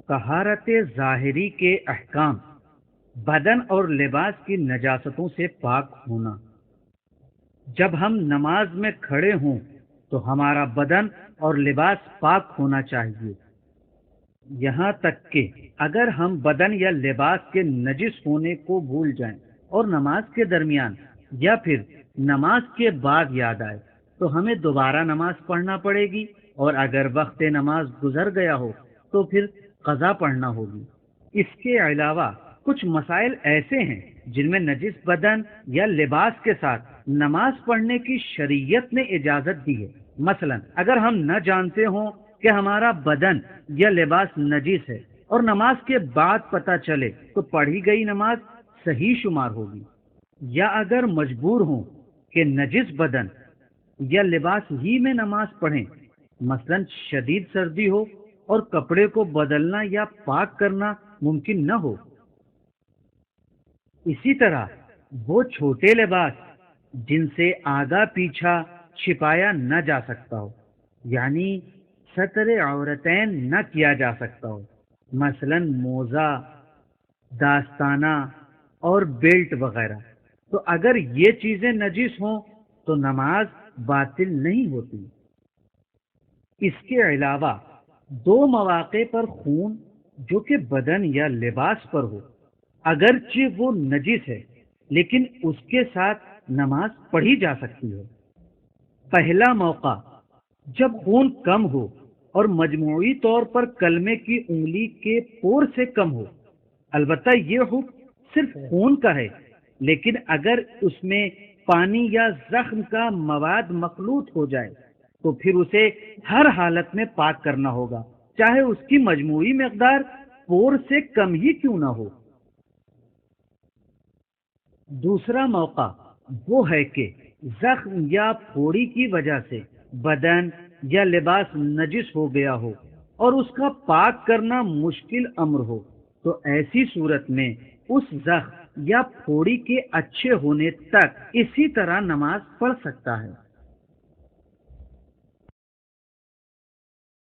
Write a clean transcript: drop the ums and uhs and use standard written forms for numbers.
طہارت ظاہری کے احکام: بدن اور لباس کی نجاستوں سے پاک ہونا۔ جب ہم نماز میں کھڑے ہوں تو ہمارا بدن اور لباس پاک ہونا چاہیے، یہاں تک کہ اگر ہم بدن یا لباس کے نجس ہونے کو بھول جائیں اور نماز کے درمیان یا پھر نماز کے بعد یاد آئے تو ہمیں دوبارہ نماز پڑھنا پڑے گی، اور اگر وقت نماز گزر گیا ہو تو پھر قضا پڑھنا ہوگی۔ اس کے علاوہ کچھ مسائل ایسے ہیں جن میں نجس بدن یا لباس کے ساتھ نماز پڑھنے کی شریعت نے اجازت دی ہے۔ مثلا اگر ہم نہ جانتے ہوں کہ ہمارا بدن یا لباس نجس ہے اور نماز کے بعد پتہ چلے تو پڑھی گئی نماز صحیح شمار ہوگی، یا اگر مجبور ہوں کہ نجس بدن یا لباس ہی میں نماز پڑھیں، مثلا شدید سردی ہو اور کپڑے کو بدلنا یا پاک کرنا ممکن نہ ہو۔ اسی طرح وہ چھوٹے لباس جن سے آگا پیچھا چھپایا نہ جا سکتا ہو، یعنی ستر عورتین نہ کیا جا سکتا ہو، مثلا موزہ، داستانہ اور بیلٹ وغیرہ، تو اگر یہ چیزیں نجس ہوں تو نماز باطل نہیں ہوتی۔ اس کے علاوہ دو مواقع پر خون جو کہ بدن یا لباس پر ہو، اگرچہ وہ نجس ہے لیکن اس کے ساتھ نماز پڑھی جا سکتی ہے۔ پہلا موقع جب خون کم ہو اور مجموعی طور پر کلمے کی انگلی کے پور سے کم ہو، البتہ یہ حکم صرف خون کا ہے، لیکن اگر اس میں پانی یا زخم کا مواد مخلوط ہو جائے تو پھر اسے ہر حالت میں پاک کرنا ہوگا، چاہے اس کی مجموعی مقدار پور سے کم ہی کیوں نہ ہو۔ دوسرا موقع وہ ہے کہ زخم یا پھوڑی کی وجہ سے بدن یا لباس نجس ہو گیا ہو اور اس کا پاک کرنا مشکل امر ہو، تو ایسی صورت میں اس زخم یا پھوڑی کے اچھے ہونے تک اسی طرح نماز پڑھ سکتا ہے۔